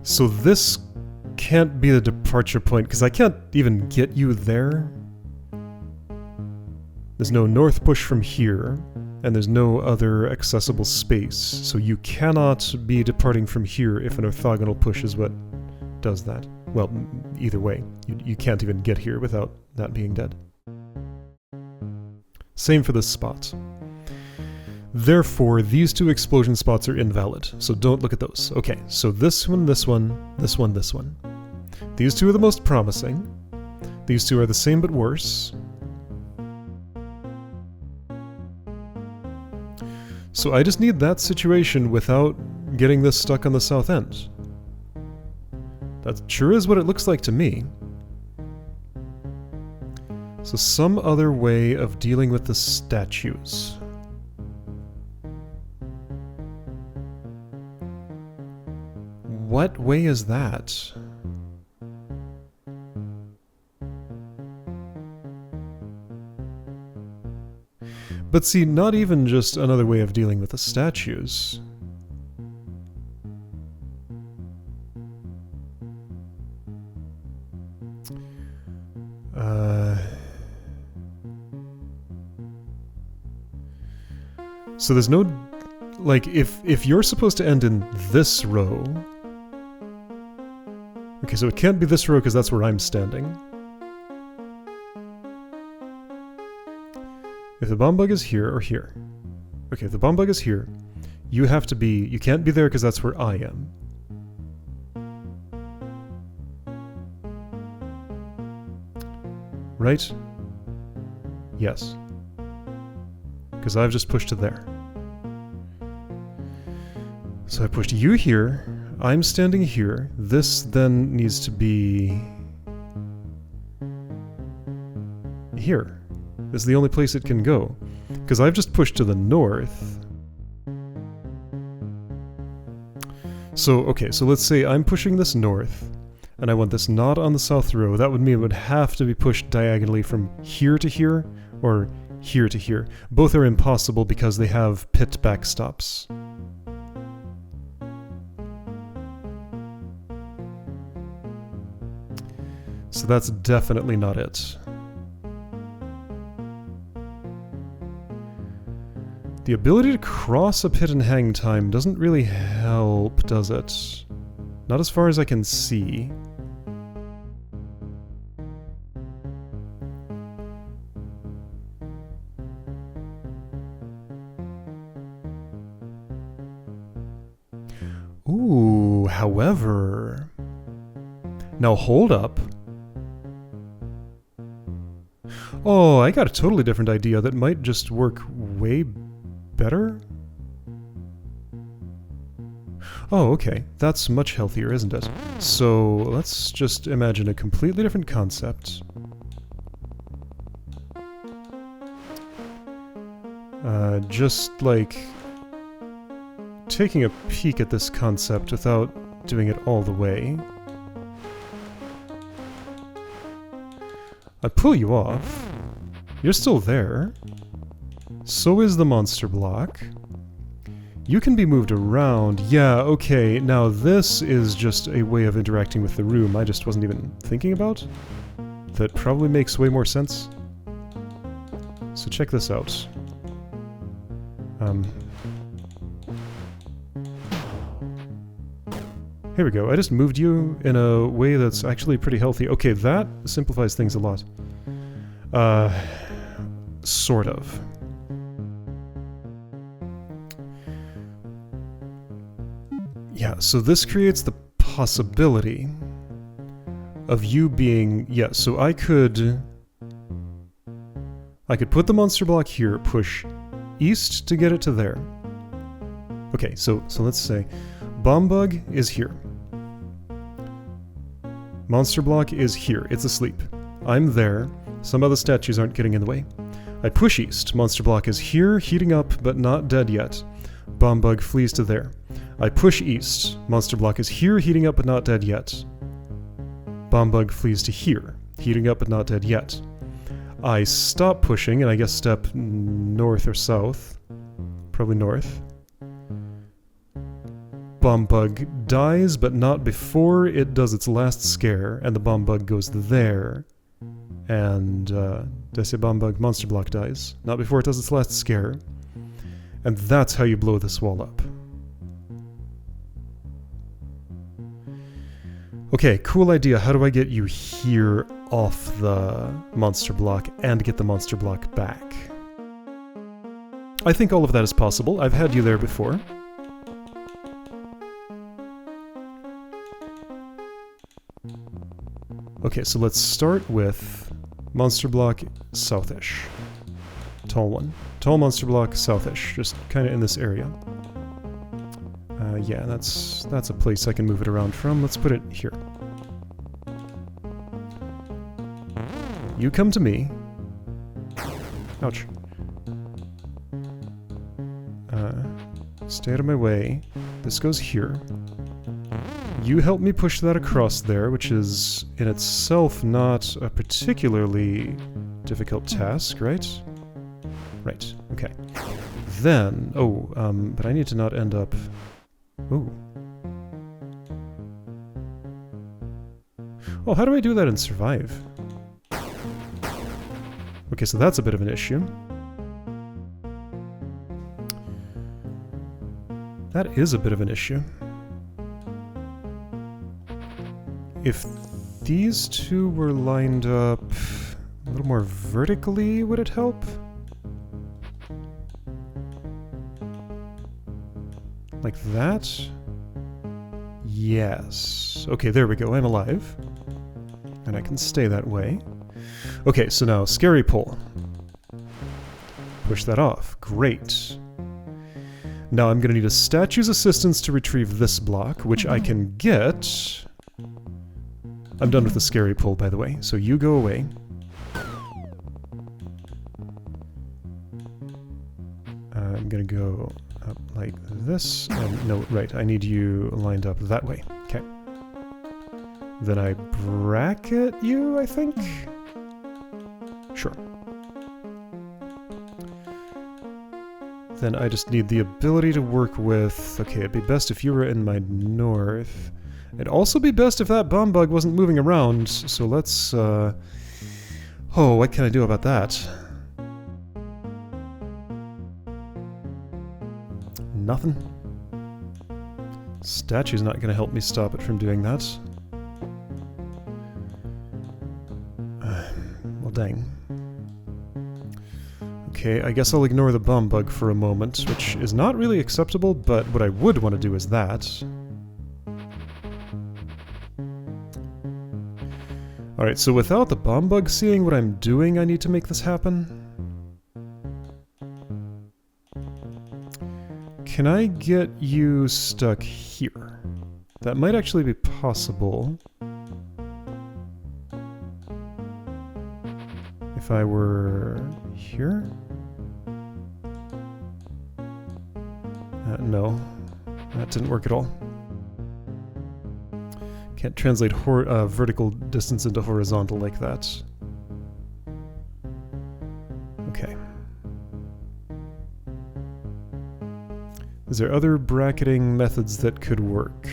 So this can't be the departure point, because I can't even get you there. There's no north push from here, and there's no other accessible space, so you cannot be departing from here if an orthogonal push is what does that. Well, either way, you can't even get here without that being dead. Same for this spot. Therefore, these two explosion spots are invalid, so don't look at those. Okay, so this one, this one, this one, this one. These two are the most promising. These two are the same but worse. So I just need that situation without getting this stuck on the south end. That sure is what it looks like to me. So some other way of dealing with the statues. What way is that? But see, not even just another way of dealing with the statues. So there's no, like, if you're supposed to end in this row, okay, so it can't be this row because that's where I'm standing. If the bomb bug is here or here, okay, if the bomb bug is here, you have to be, you can't be there because that's where I am. Right? Yes. Because I've just pushed to there. So I pushed you here, I'm standing here, this then needs to be here. This is the only place it can go. Because I've just pushed to the north. So, okay, so let's say I'm pushing this north, and I want this not on the south row. That would mean it would have to be pushed diagonally from here to here, or here to here. Both are impossible because they have pit backstops. So that's definitely not it. The ability to cross a pit and hang time doesn't really help, does it? Not as far as I can see. Ooh, however... Now hold up. Oh, I got a totally different idea that might just work way better? Oh, okay. That's much healthier, isn't it? So, let's just imagine a completely different concept. Just, like, taking a peek at this concept without doing it all the way. I pull you off. You're still there. So is the monster block. You can be moved around. Yeah, okay, now this is just a way of interacting with the room I just wasn't even thinking about. That probably makes way more sense. So check this out. Here we go. I just moved you in a way that's actually pretty healthy. Okay, that simplifies things a lot. Sort of. Yeah, so this creates the possibility of you being... Yeah, so I could put the monster block here, push east to get it to there. Okay, so let's say bomb bug is here. Monster block is here. It's asleep. I'm there. Some other statues aren't getting in the way. I push east. Monster block is here, heating up, but not dead yet. Bomb bug flees to there. I push east. Monster block is here, heating up, but not dead yet. Bomb bug flees to here, heating up, but not dead yet. I stop pushing, and I guess step north or south. Probably north. bomb bug dies, but not before it does its last scare, and the bomb bug goes there. And, did I say bomb bug? Monster block dies. Not before it does its last scare. And that's how you blow this wall up. Okay, cool idea. How do I get you here off the monster block and get the monster block back? I think all of that is possible. I've had you there before. Okay, so let's start with monster block southish. Tall one. Tall monster block southish, just kind of in this area. Yeah, that's a place I can move it around from. Let's put it here. You come to me. Ouch. Stay out of my way. This goes here. You help me push that across there, which is in itself not a particularly difficult task, right? Right, okay. Then, but I need to not end up... Ooh. Oh, how do I do that and survive? Okay, so that's a bit of an issue. That is a bit of an issue. If these two were lined up a little more vertically, would it help? Like that? Yes. Okay, there we go. I'm alive. And I can stay that way. Okay, so now, scary pull. Push that off. Great. Now I'm going to need a statue's assistance to retrieve this block, which I can get... I'm done with the scary pull, by the way, so you go away. I'm going to go up like this, and no, right, I need you lined up that way. Okay. Then I bracket you, I think? Sure. Then I just need the ability to work with... Okay, it'd be best if you were in my north. It'd also be best if that bomb bug wasn't moving around, so let's... Oh, what can I do about that? Nothing. Statue's not going to help me stop it from doing that. Well, dang. Okay, I guess I'll ignore the bomb bug for a moment, which is not really acceptable, but what I would want to do is that. Alright, so without the bomb bug seeing what I'm doing, I need to make this happen. Can I get you stuck here? That might actually be possible. If I were here? No, that didn't work at all. Can't translate vertical distance into horizontal like that. Okay. Is there other bracketing methods that could work?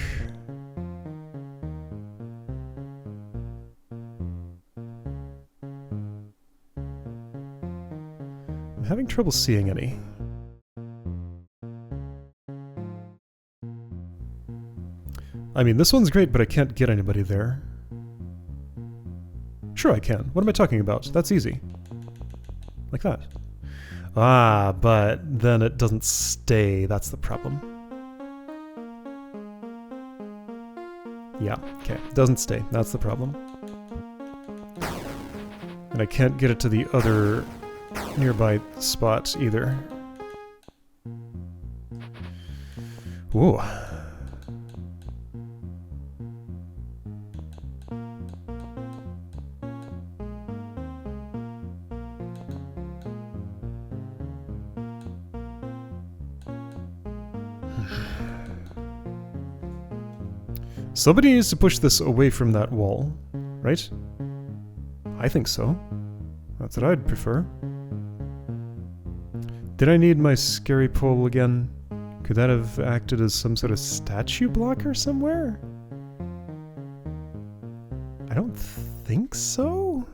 I'm having trouble seeing any. I mean, this one's great, but I can't get anybody there. Sure I can. What am I talking about? That's easy. Like that. Ah, but then it doesn't stay. That's the problem. Yeah, okay. Doesn't stay. That's the problem. And I can't get it to the other nearby spot either. Whoa. Somebody needs to push this away from that wall, right? I think so. That's what I'd prefer. Did I need my scary pull again? Could that have acted as some sort of statue blocker somewhere? I don't think so.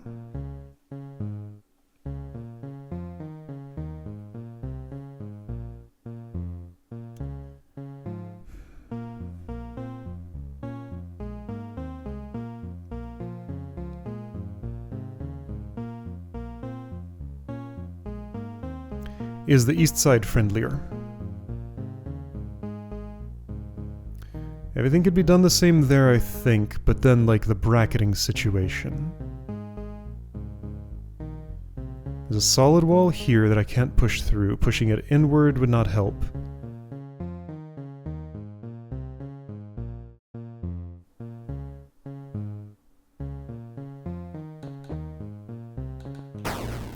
Is the east side friendlier? Everything could be done the same there, I think, but then, like, the bracketing situation. There's a solid wall here that I can't push through. Pushing it inward would not help.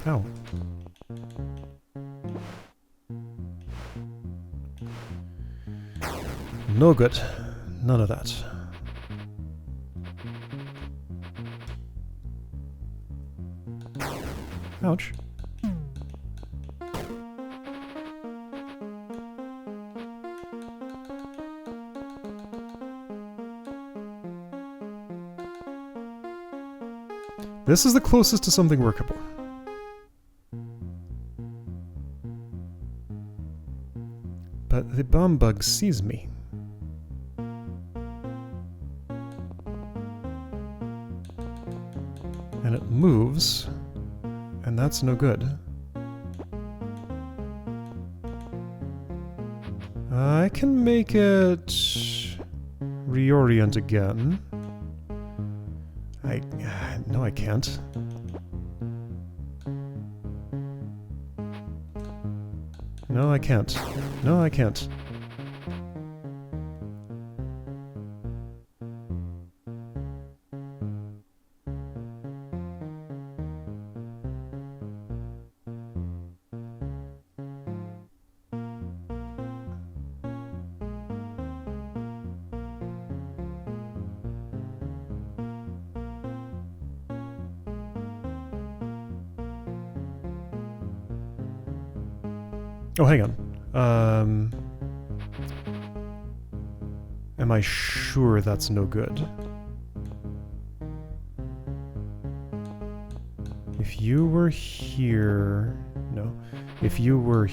Ow. No good. None of that. Ouch. This is the closest to something workable. But the bomb bug sees me. And it moves, and that's no good. I can make it reorient again. No, I can't. No, I can't. No, I can't. Oh, hang on. Am I sure that's no good? If you were here... No. If you were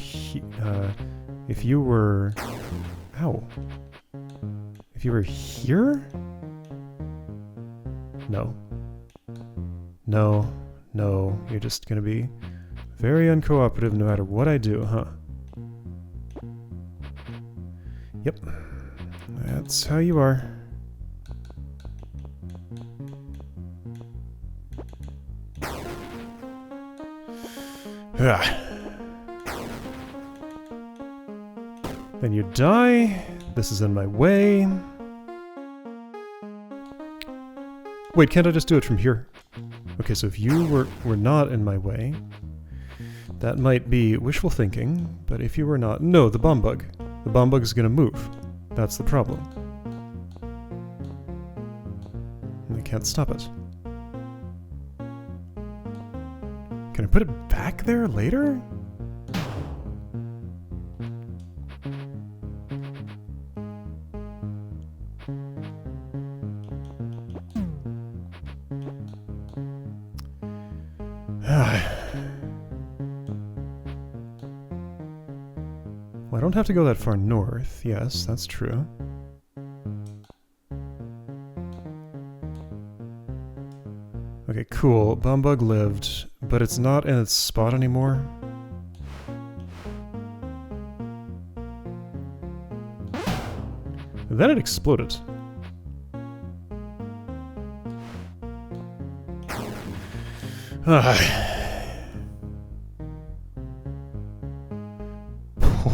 if you were... Ow. If you were here? No. No. No. You're just gonna be very uncooperative no matter what I do, huh? Yep. That's how you are. Then you die. This is in my way. Wait, can't I just do it from here? Okay, so if you were not in my way, that might be wishful thinking, but if you were not... No, the bomb bug. The bomb bug is going to move. That's the problem. And I can't stop it. Can I put it back there later? Well, I don't have to go that far north. Yes, that's true. Okay, cool. Bumbug lived, but it's not in its spot anymore. Then it exploded.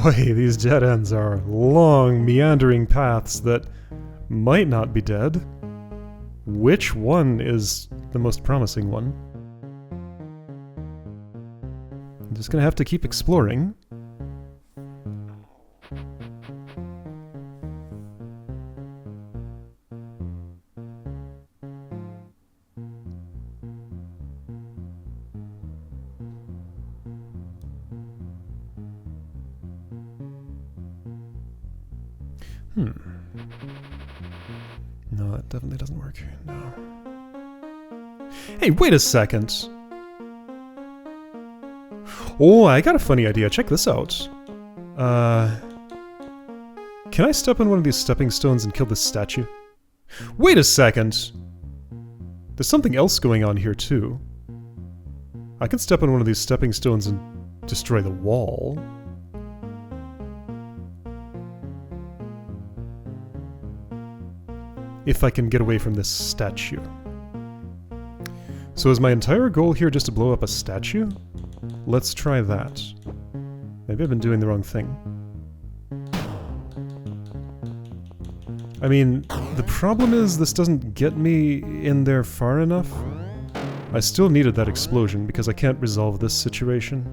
Boy, these dead ends are long, meandering paths that might not be dead. Which one is the most promising one? I'm just gonna have to keep exploring. No, that definitely doesn't work. No. Hey, wait a second! Oh, I got a funny idea. Check this out. Can I step on one of these stepping stones and kill this statue? Wait a second! There's something else going on here, too. I can step on one of these stepping stones and destroy the wall. If I can get away from this statue. So is my entire goal here just to blow up a statue? Let's try that. Maybe I've been doing the wrong thing. I mean, the problem is this doesn't get me in there far enough. I still needed that explosion because I can't resolve this situation.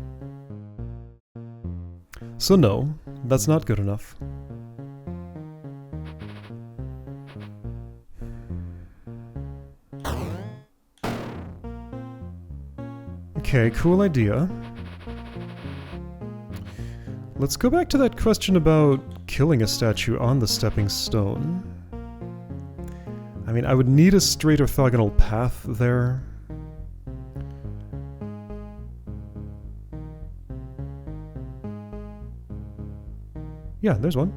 So no, that's not good enough. Okay, cool idea. Let's go back to that question about killing a statue on the stepping stone. I mean, I would need a straight orthogonal path there. Yeah, there's one.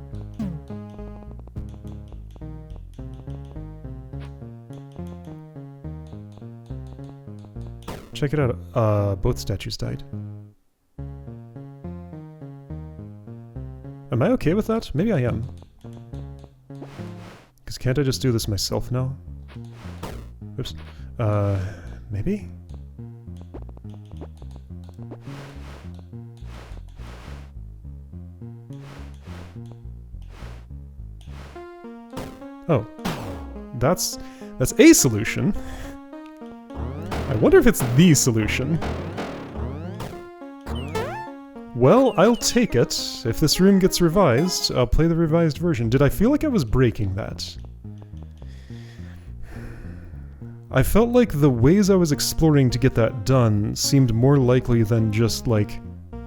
Check it out. Both statues died. Am I okay with that? Maybe I am. Because can't I just do this myself now? Oops. Maybe? Oh. That's a solution. I wonder if it's the solution. Well, I'll take it. If this room gets revised, I'll play the revised version. Did I feel like I was breaking that? I felt like the ways I was exploring to get that done seemed more likely than just, like,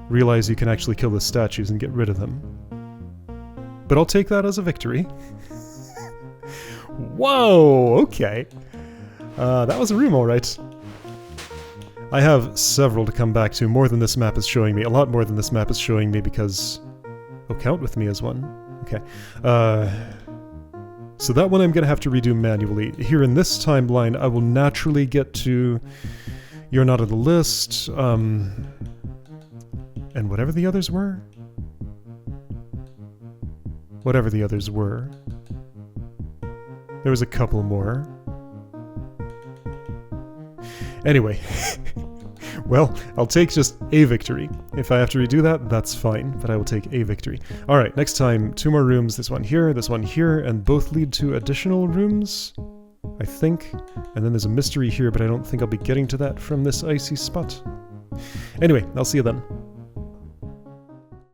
realize you can actually kill the statues and get rid of them. But I'll take that as a victory. Whoa, okay. That was a room, alright. I have several to come back to, more than this map is showing me. A lot more than this map is showing me because... Oh, count with me as one. Okay. So that one I'm going to have to redo manually. Here in this timeline, I will naturally get to... You're not on the list, and whatever the others were? Whatever the others were. There was a couple more. Anyway. Well, I'll take just a victory. If I have to redo that, that's fine, but I will take a victory. Alright, next time, 2 more rooms, this one here, and both lead to additional rooms, I think. And then there's a mystery here, but I don't think I'll be getting to that from this icy spot. Anyway, I'll see you then.